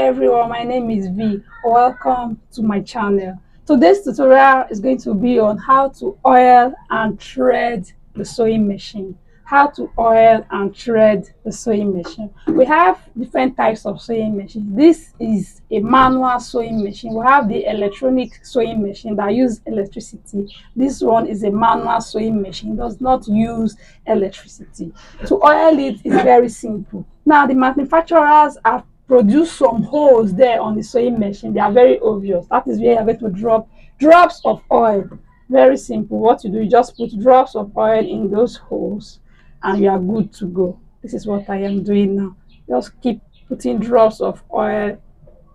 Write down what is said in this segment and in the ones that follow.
everyone, my name is V. Welcome to my channel. Today's tutorial is going to be on how to oil and thread the sewing machine. How to oil and thread the sewing machine. We have different types of sewing machine. This is a manual sewing machine. We have the electronic sewing machine that use electricity. This one is a manual sewing machine, does not use electricity. To oil it is very simple. Now the manufacturers have produced some holes there on the sewing machine. They are very obvious. That is where you are going to drop drops of oil. Very simple. What you do, you just put drops of oil in those holes and you are good to go. This is what I am doing now. Just keep putting drops of oil,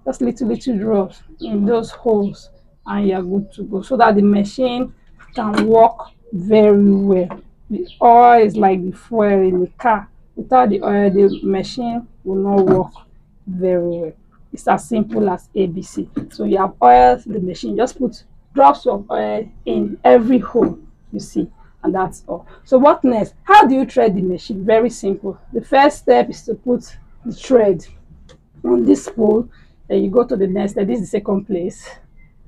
just little drops in those holes, and you are good to go, so that the machine can work very well. The oil is like the fuel in the car. Without the oil, the machine will not work very well. It's as simple as ABC. So you have oiled the machine, just put drops of oil in every hole you see, and that's all. So what next? How do you thread the machine? Very simple. The first step is to put the thread on this pole. Then you go to the next step. This is the second place.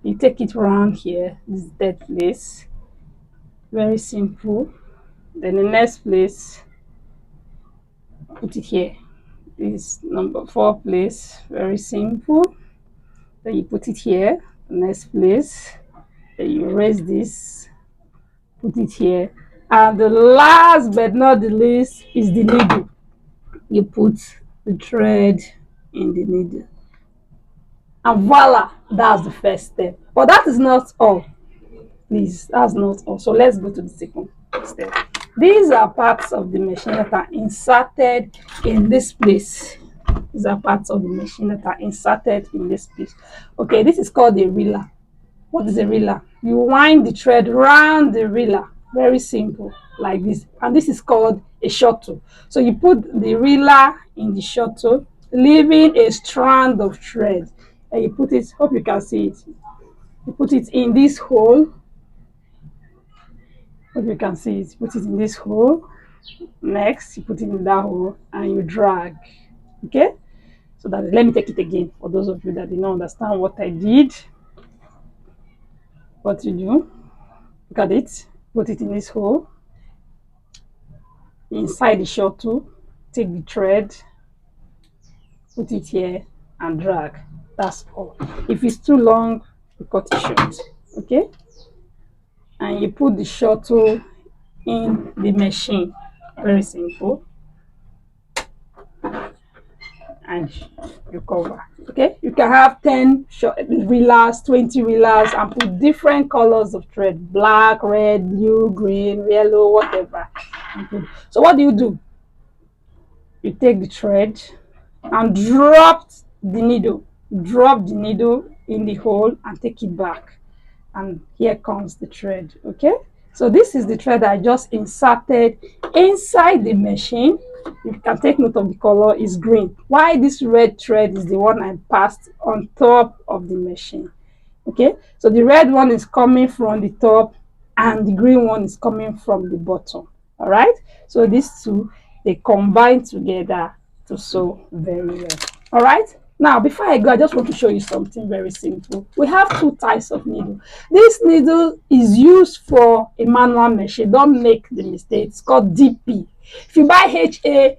You take it around here. This is the third place. Very simple. Then the next place, put it here. This is number 4 place. Very simple. Then you put it here. The next place. Then you raise this, put it here, and the last but not the least is the needle. You put the thread in the needle, and voila, that's the first step. But that is not all. Please, that's not all. So let's go to the second step. These are parts of the machine that are inserted in this place. These are parts of the machine that are inserted in this place. Okay, this is called a reeler. What is a reeler? You wind the thread round the reeler. Very simple, like this. And this is called a shuttle. So you put the reeler in the shuttle, leaving a strand of thread. And you put it, hope you can see it. You put it in this hole. Hope you can see it. Put it in this hole. Next, you put it in that hole and you drag. Okay? So that, let me take it again for those of you that did not understand what I did. What you do, look at it, put it in this hole, inside the shuttle, take the thread, put it here and drag. That's all. If it's too long, you cut it short. Okay, and you put the shuttle in the machine. Very simple. And you cover. Okay, you can have 10 reelers, 20 reelers, and put different colors of thread: black, red, blue, green, yellow, whatever. So what do? You take the thread and drop the needle. Drop the needle in the hole and take it back, and here comes the thread. Okay, so this is the thread I just inserted inside the machine. You can take note of the color is green. Why this red thread is the one I passed on top of the machine. Okay, so the red one is coming from the top and the green one is coming from the bottom. All right, so these two, they combine together to sew very well. All right, now before I go, I just want to show you something very simple. We have 2 types of needle. This needle is used for a manual machine. Don't make the mistake. It's called DP. If you buy HA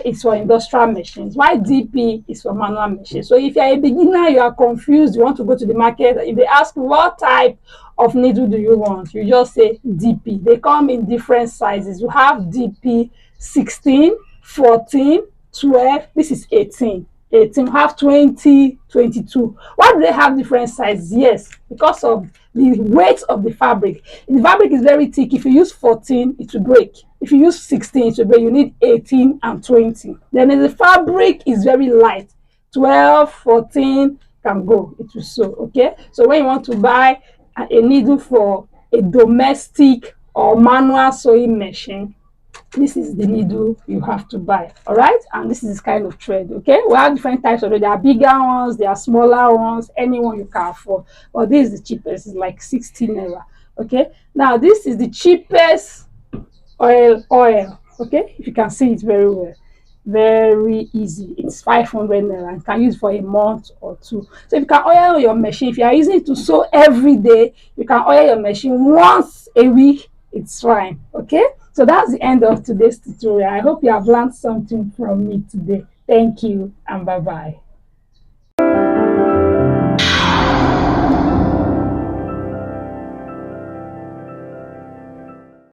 is for industrial machines, while DP is for manual machines. So if you are a beginner, you are confused, you want to go to the market, if they ask what type of needle do you want, you just say DP. They come in different sizes. You have DP 16, 14, 12, this is 18. 18, have 20, 22. Why do they have different sizes? Yes, because of the weight of the fabric. The fabric is very thick. If you use 14, it will break. If you use 16, it will break. You need 18 and 20. Then the fabric is very light. 12, 14 can go. It will sew. Okay. So when you want to buy a needle for a domestic or manual sewing machine, this is the needle you have to buy. All right, and this is this kind of thread. Okay, we have different types of it. There are bigger ones, there are smaller ones, anyone you can afford, but this is the cheapest. It's like 16 naira. Okay, now this is the cheapest oil. Okay, if you can see it very well, Very easy. It's 500 naira. You can use for a month or two. So if you can oil your machine, if you are using it to sew every day, you can oil your machine once a week. It's fine. Okay. So that's the end of today's tutorial. I hope you have learned something from me today. Thank you and bye bye.